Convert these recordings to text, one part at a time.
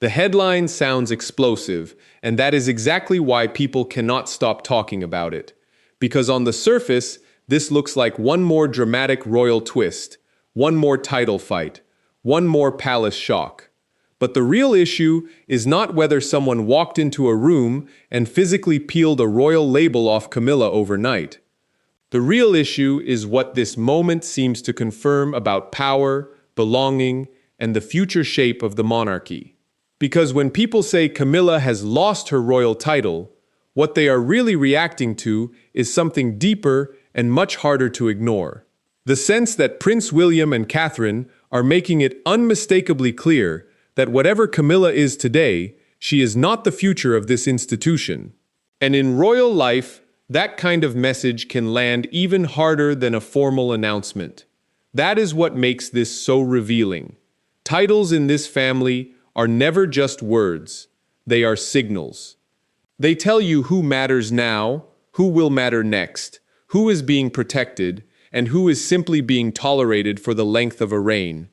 The headline sounds explosive, and that is exactly why people cannot stop talking about it. Because on the surface, this looks like one more dramatic royal twist, one more title fight, one more palace shock. But the real issue is not whether someone walked into a room and physically peeled a royal label off Camilla overnight. The real issue is what this moment seems to confirm about power, belonging, and the future shape of the monarchy. Because when people say Camilla has lost her royal title, what they are really reacting to is something deeper and much harder to ignore. The sense that Prince William and Catherine are making it unmistakably clear that whatever Camilla is today, she is not the future of this institution. And in royal life, that kind of message can land even harder than a formal announcement. That is what makes this so revealing. Titles in this family are never just words, they are signals. They tell you who matters now, who will matter next, who is being protected, and who is simply being tolerated for the length of a reign.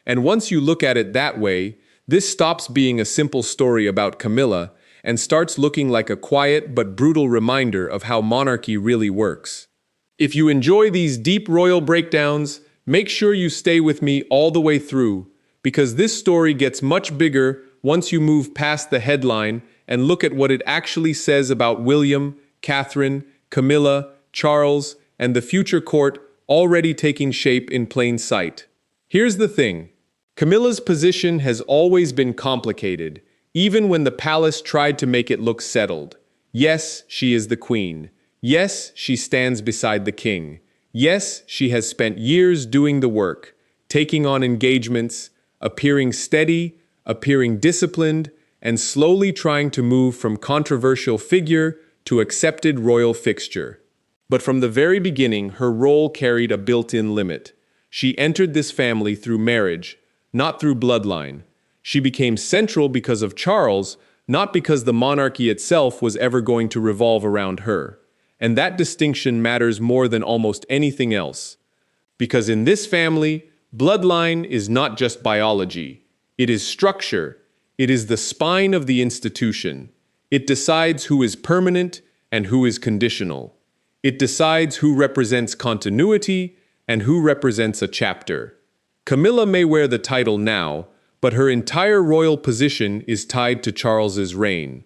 And once you look at it that way, this stops being a simple story about Camilla and starts looking like a quiet but brutal reminder of how monarchy really works. If you enjoy these deep royal breakdowns, make sure you stay with me all the way through, because this story gets much bigger once you move past the headline and look at what it actually says about William, Catherine, Camilla, Charles, and the future court already taking shape in plain sight. Here's the thing. Camilla's position has always been complicated, even when the palace tried to make it look settled. Yes, she is the queen. Yes, she stands beside the king. Yes, she has spent years doing the work, taking on engagements, appearing steady, appearing disciplined, and slowly trying to move from controversial figure to accepted royal fixture. But from the very beginning, her role carried a built-in limit. She entered this family through marriage, not through bloodline. She became central because of Charles, not because the monarchy itself was ever going to revolve around her. And that distinction matters more than almost anything else. Because in this family, bloodline is not just biology. It is structure. It is the spine of the institution. It decides who is permanent and who is conditional. It decides who represents continuity and who represents a chapter. Camilla may wear the title now, but her entire royal position is tied to Charles's reign.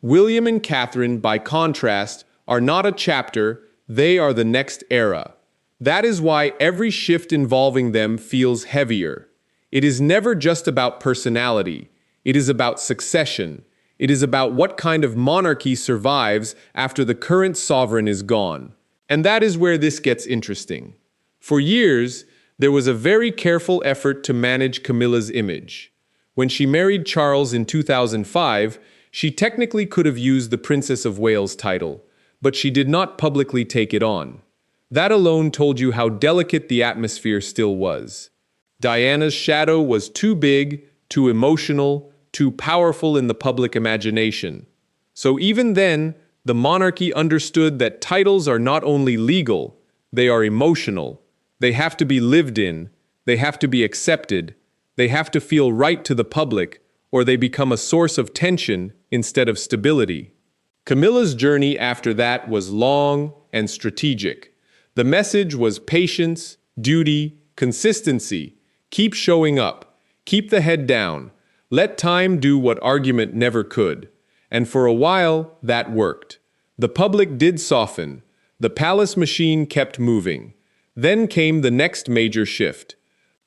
William and Catherine, by contrast, are not a chapter, they are the next era. That is why every shift involving them feels heavier. It is never just about personality. It is about succession. It is about what kind of monarchy survives after the current sovereign is gone. And that is where this gets interesting. For years, there was a very careful effort to manage Camilla's image. When she married Charles in 2005, she technically could have used the Princess of Wales title, but she did not publicly take it on. That alone told you how delicate the atmosphere still was. Diana's shadow was too big, too emotional, too powerful in the public imagination. So even then, the monarchy understood that titles are not only legal, they are emotional. They have to be lived in, they have to be accepted, they have to feel right to the public, or they become a source of tension instead of stability. Camilla's journey after that was long and strategic. The message was patience, duty, consistency. Keep showing up. Keep the head down. Let time do what argument never could. And for a while, that worked. The public did soften. The palace machine kept moving. Then came the next major shift.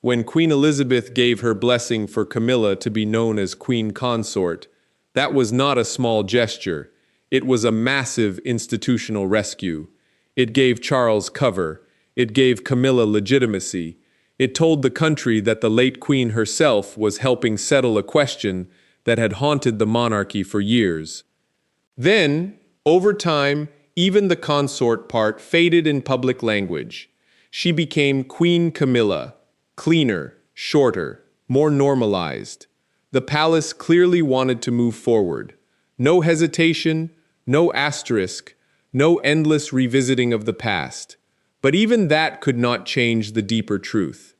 When Queen Elizabeth gave her blessing for Camilla to be known as Queen Consort, that was not a small gesture. It was a massive institutional rescue. It gave Charles cover. It gave Camilla legitimacy. It told the country that the late Queen herself was helping settle a question that had haunted the monarchy for years. Then, over time, even the consort part faded in public language. She became Queen Camilla, cleaner, shorter, more normalized. The palace clearly wanted to move forward. No hesitation, no asterisk, no endless revisiting of the past. But even that could not change the deeper truth.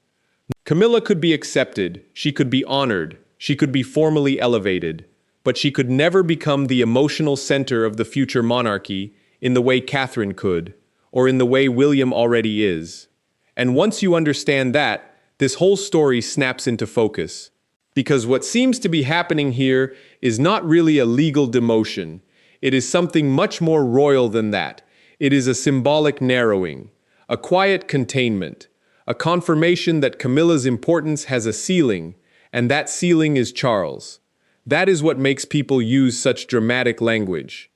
Camilla could be accepted, she could be honored, She could be formally elevated, but she could never become the emotional center of the future monarchy in the way Catherine could, or in the way William already is. And once you understand that, this whole story snaps into focus. Because what seems to be happening here is not really a legal demotion. It is something much more royal than that. It is a symbolic narrowing, a quiet containment, a confirmation that Camilla's importance has a ceiling, and that ceiling is Charles. That is what makes people use such dramatic language.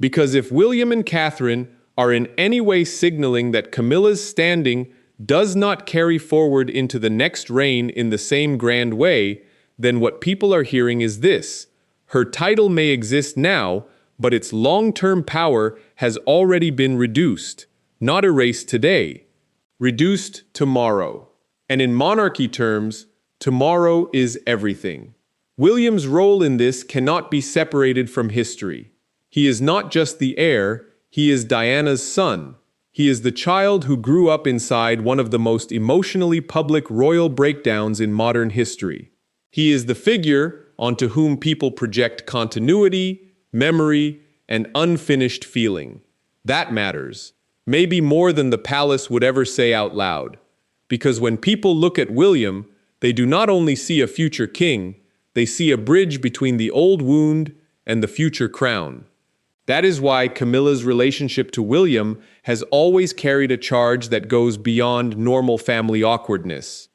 Because if William and Catherine are in any way signaling that Camilla's standing does not carry forward into the next reign in the same grand way, then what people are hearing is this: her title may exist now, but its long-term power has already been reduced, not erased today, reduced tomorrow. And in monarchy terms, tomorrow is everything. William's role in this cannot be separated from history. He is not just the heir, he is Diana's son. He is the child who grew up inside one of the most emotionally public royal breakdowns in modern history. He is the figure onto whom people project continuity, memory, and unfinished feeling. That matters, maybe more than the palace would ever say out loud. Because when people look at William, they do not only see a future king, they see a bridge between the old wound and the future crown. That is why Camilla's relationship to William has always carried a charge that goes beyond normal family awkwardness.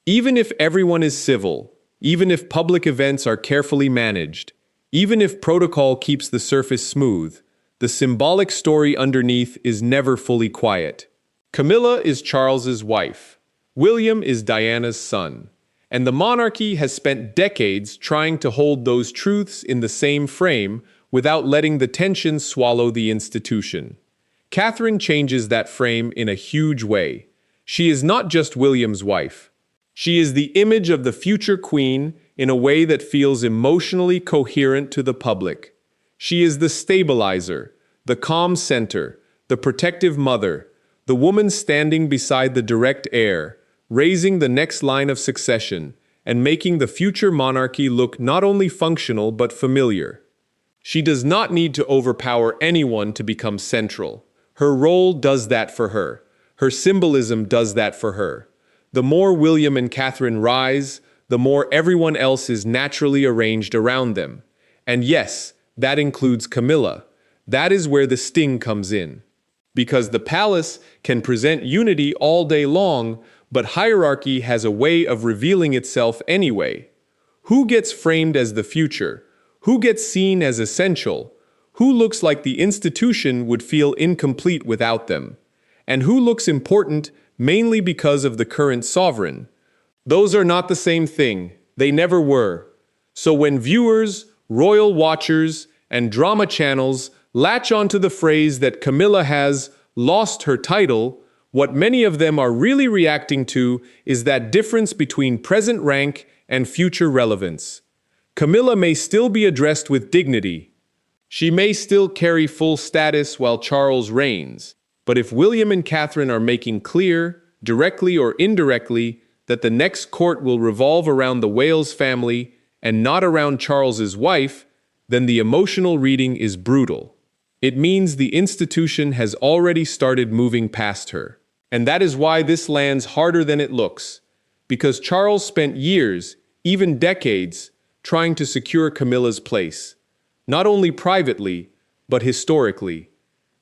Even if everyone is civil, even if public events are carefully managed, even if protocol keeps the surface smooth, the symbolic story underneath is never fully quiet. Camilla is Charles's wife. William is Diana's son. And the monarchy has spent decades trying to hold those truths in the same frame without letting the tension swallow the institution. Catherine changes that frame in a huge way. She is not just William's wife. She is the image of the future queen in a way that feels emotionally coherent to the public. She is the stabilizer, the calm center, the protective mother, the woman standing beside the direct heir, raising the next line of succession, and making the future monarchy look not only functional but familiar. She does not need to overpower anyone to become central. Her role does that for her. Her symbolism does that for her. The more William and Catherine rise, the more everyone else is naturally arranged around them. And yes, that includes Camilla. That is where the sting comes in. Because the palace can present unity all day long, but hierarchy has a way of revealing itself anyway. Who gets framed as the future? Who gets seen as essential? Who looks like the institution would feel incomplete without them? And who looks important mainly because of the current sovereign? Those are not the same thing. They never were. So when viewers, royal watchers, and drama channels latch onto the phrase that Camilla has lost her title, what many of them are really reacting to is that difference between present rank and future relevance. Camilla may still be addressed with dignity. She may still carry full status while Charles reigns. But if William and Catherine are making clear, directly or indirectly, that the next court will revolve around the Wales family and not around Charles's wife, then the emotional reading is brutal. It means the institution has already started moving past her. And that is why this lands harder than it looks. Because Charles spent years, even decades, trying to secure Camilla's place, not only privately, but historically.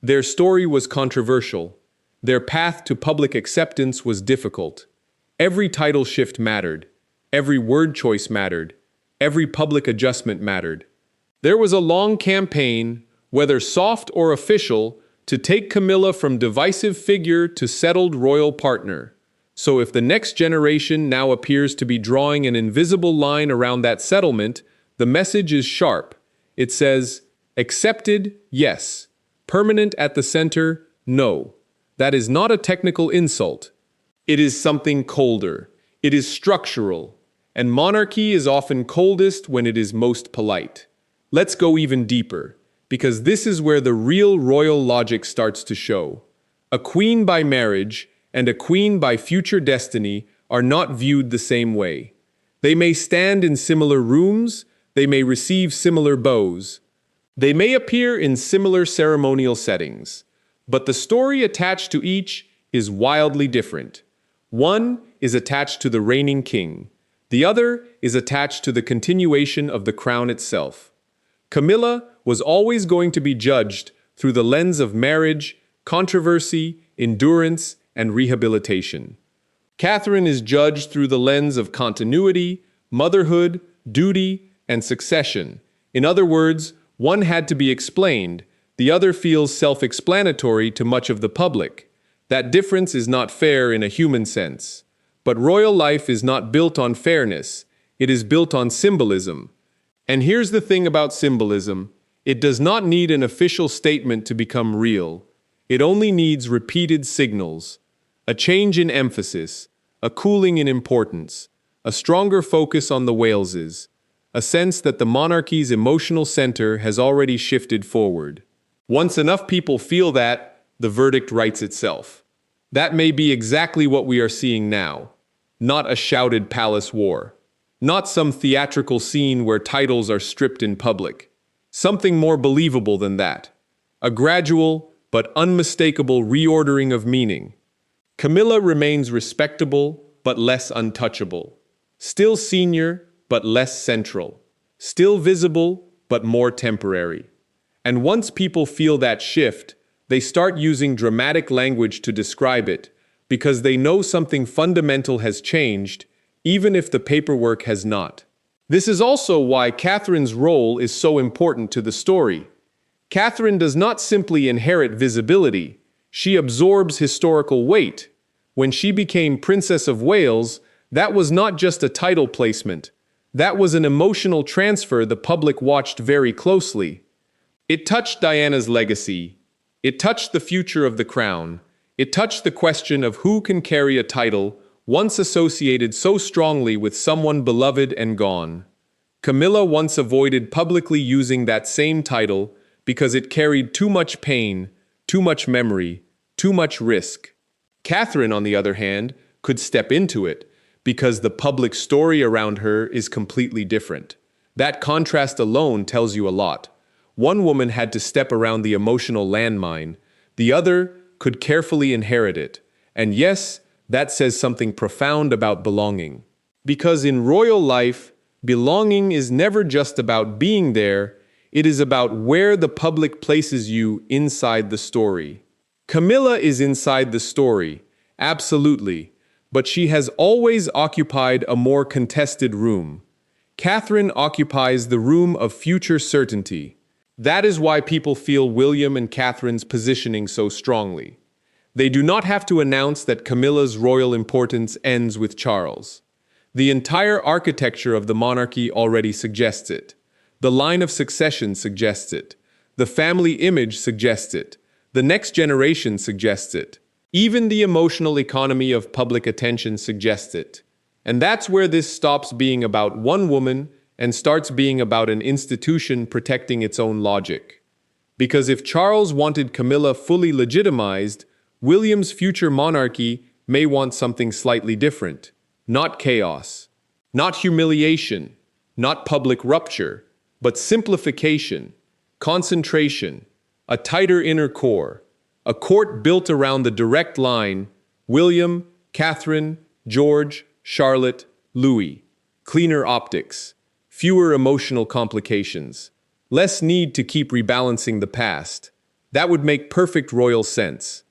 Their story was controversial. Their path to public acceptance was difficult. Every title shift mattered. Every word choice mattered. Every public adjustment mattered. There was a long campaign, whether soft or official, to take Camilla from divisive figure to settled royal partner. So if the next generation now appears to be drawing an invisible line around that settlement, the message is sharp. It says, accepted, yes. Permanent at the center, no. That is not a technical insult. It is something colder. It is structural. And monarchy is often coldest when it is most polite. Let's go even deeper, because this is where the real royal logic starts to show. A queen by marriage and a queen by future destiny are not viewed the same way. They may stand in similar rooms, they may receive similar bows, they may appear in similar ceremonial settings, but the story attached to each is wildly different. One is attached to the reigning king, the other is attached to the continuation of the crown itself. Camilla was always going to be judged through the lens of marriage, controversy, endurance, and rehabilitation. Catherine is judged through the lens of continuity, motherhood, duty, and succession. In other words, one had to be explained, the other feels self-explanatory to much of the public. That difference is not fair in a human sense. But royal life is not built on fairness, it is built on symbolism. And here's the thing about symbolism, it does not need an official statement to become real. It only needs repeated signals, a change in emphasis, a cooling in importance, a stronger focus on the Waleses, a sense that the monarchy's emotional center has already shifted forward. Once enough people feel that, the verdict writes itself. That may be exactly what we are seeing now. Not a shouted palace war. Not some theatrical scene where titles are stripped in public. Something more believable than that. A gradual but unmistakable reordering of meaning. Camilla remains respectable but less untouchable. Still senior but less central. Still visible but more temporary. And once people feel that shift, they start using dramatic language to describe it, because they know something fundamental has changed, even if the paperwork has not. This is also why Catherine's role is so important to the story. Catherine does not simply inherit visibility, she absorbs historical weight. When she became Princess of Wales, that was not just a title placement. That was an emotional transfer the public watched very closely. It touched Diana's legacy. It touched the future of the crown. It touched the question of who can carry a title once associated so strongly with someone beloved and gone. Camilla once avoided publicly using that same title because it carried too much pain, too much memory, too much risk. Catherine, on the other hand, could step into it because the public story around her is completely different. That contrast alone tells you a lot. One woman had to step around the emotional landmine, the other could carefully inherit it. And yes, that says something profound about belonging. Because in royal life, belonging is never just about being there, it is about where the public places you inside the story. Camilla is inside the story, absolutely, but she has always occupied a more contested room. Catherine occupies the room of future certainty. That is why people feel William and Catherine's positioning so strongly. They do not have to announce that Camilla's royal importance ends with Charles. The entire architecture of the monarchy already suggests it. The line of succession suggests it. The family image suggests it. The next generation suggests it. Even the emotional economy of public attention suggests it. And that's where this stops being about one woman and starts being about an institution protecting its own logic. Because if Charles wanted Camilla fully legitimized, William's future monarchy may want something slightly different. Not chaos, not humiliation, not public rupture, but simplification, concentration, a tighter inner core, a court built around the direct line, William, Catherine, George, Charlotte, Louis. Cleaner optics, fewer emotional complications, less need to keep rebalancing the past. That would make perfect royal sense.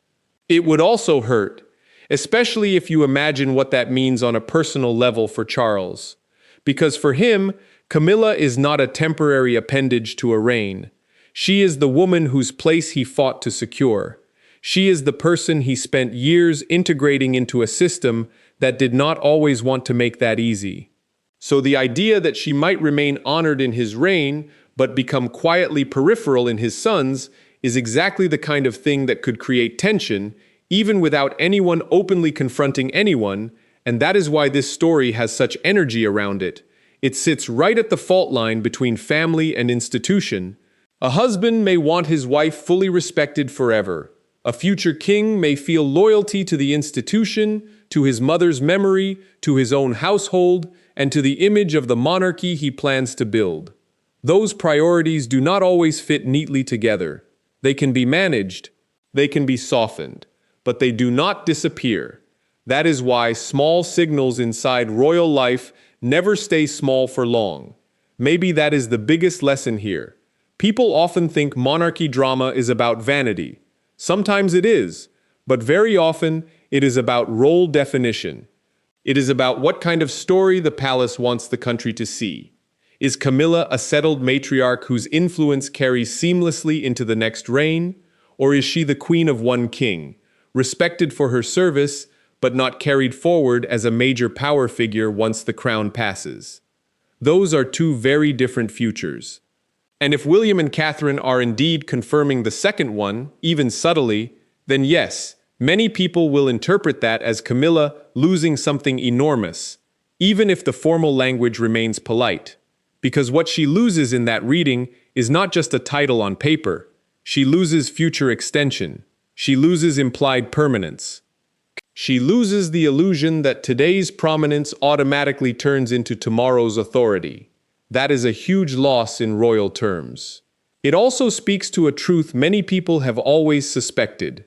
It would also hurt, especially if you imagine what that means on a personal level for Charles. Because for him, Camilla is not a temporary appendage to a reign. She is the woman whose place he fought to secure. She is the person he spent years integrating into a system that did not always want to make that easy. So the idea that she might remain honored in his reign, but become quietly peripheral in his son's, is exactly the kind of thing that could create tension, even without anyone openly confronting anyone, and that is why this story has such energy around it. It sits right at the fault line between family and institution. A husband may want his wife fully respected forever. A future king may feel loyalty to the institution, to his mother's memory, to his own household, and to the image of the monarchy he plans to build. Those priorities do not always fit neatly together. They can be managed, they can be softened, but they do not disappear. That is why small signals inside royal life never stay small for long. Maybe that is the biggest lesson here. People often think monarchy drama is about vanity. Sometimes it is, but very often it is about role definition. It is about what kind of story the palace wants the country to see. Is Camilla a settled matriarch whose influence carries seamlessly into the next reign? Or is she the queen of one king, respected for her service, but not carried forward as a major power figure once the crown passes? Those are two very different futures. And if William and Catherine are indeed confirming the second one, even subtly, then yes, many people will interpret that as Camilla losing something enormous, even if the formal language remains polite. Because what she loses in that reading is not just a title on paper. She loses future extension. She loses implied permanence. She loses the illusion that today's prominence automatically turns into tomorrow's authority. That is a huge loss in royal terms. It also speaks to a truth many people have always suspected.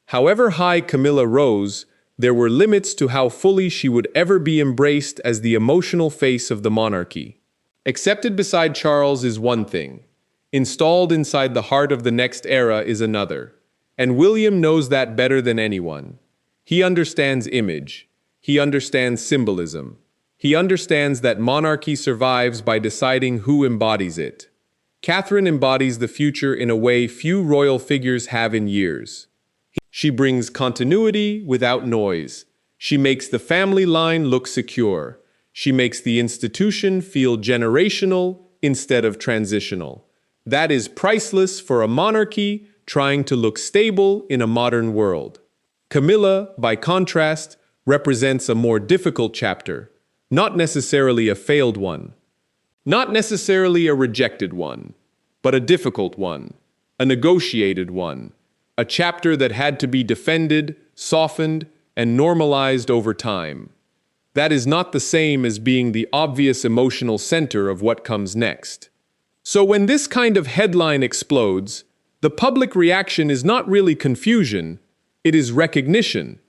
However high Camilla rose, there were limits to how fully she would ever be embraced as the emotional face of the monarchy. Accepted beside Charles is one thing. Installed inside the heart of the next era is another. And William knows that better than anyone. He understands image. He understands symbolism. He understands that monarchy survives by deciding who embodies it. Catherine embodies the future in a way few royal figures have in years. She brings continuity without noise. She makes the family line look secure. She makes the institution feel generational instead of transitional. That is priceless for a monarchy trying to look stable in a modern world. Camilla, by contrast, represents a more difficult chapter, not necessarily a failed one, not necessarily a rejected one, but a difficult one, a negotiated one, a chapter that had to be defended, softened, and normalized over time. That is not the same as being the obvious emotional center of what comes next. So when this kind of headline explodes, the public reaction is not really confusion, it is recognition.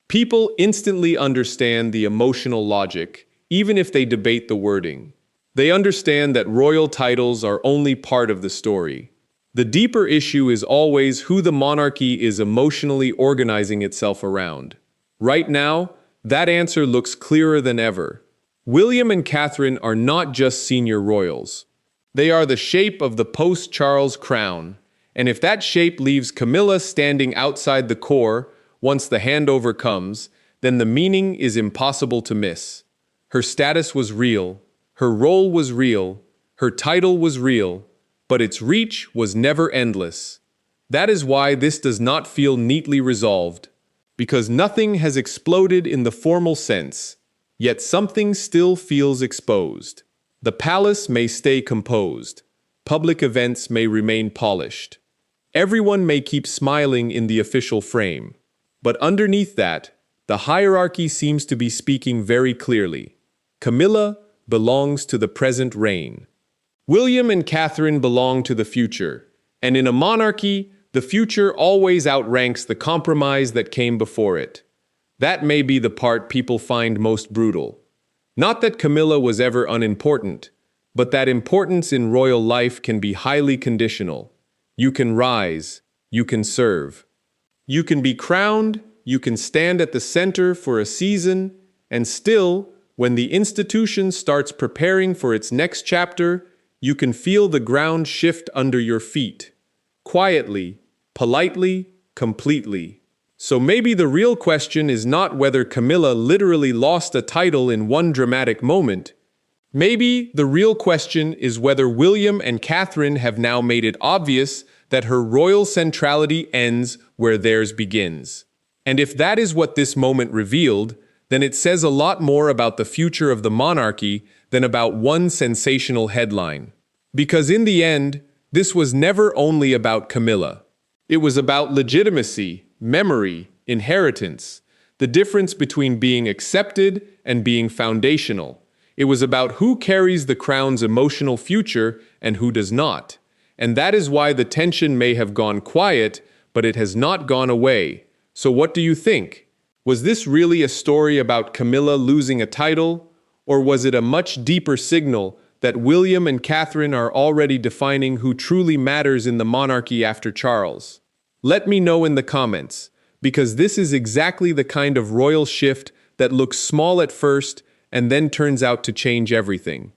People instantly understand the emotional logic, even if they debate the wording. They understand that royal titles are only part of the story. The deeper issue is always who the monarchy is emotionally organizing itself around. Right now, that answer looks clearer than ever. William and Catherine are not just senior royals. They are the shape of the post-Charles crown, and if that shape leaves Camilla standing outside the core once the handover comes, then the meaning is impossible to miss. Her status was real, her role was real, her title was real, but its reach was never endless. That is why this does not feel neatly resolved, because nothing has exploded in the formal sense, yet something still feels exposed. The palace may stay composed, public events may remain polished. Everyone may keep smiling in the official frame, but underneath that, the hierarchy seems to be speaking very clearly. Camilla belongs to the present reign. William and Catherine belong to the future, and in a monarchy, the future always outranks the compromise that came before it. That may be the part people find most brutal. Not that Camilla was ever unimportant, but that importance in royal life can be highly conditional. You can rise, you can serve. You can be crowned, you can stand at the center for a season, and still, when the institution starts preparing for its next chapter, you can feel the ground shift under your feet. Quietly, politely, completely. So maybe the real question is not whether Camilla literally lost a title in one dramatic moment. Maybe the real question is whether William and Catherine have now made it obvious that her royal centrality ends where theirs begins. And if that is what this moment revealed, then it says a lot more about the future of the monarchy than about one sensational headline. Because in the end, this was never only about Camilla. It was about legitimacy, memory, inheritance, the difference between being accepted and being foundational. It was about who carries the crown's emotional future and who does not. And that is why the tension may have gone quiet, but it has not gone away. So what do you think? Was this really a story about Camilla losing a title? Or was it a much deeper signal that William and Catherine are already defining who truly matters in the monarchy after Charles? Let me know in the comments, because this is exactly the kind of royal shift that looks small at first and then turns out to change everything.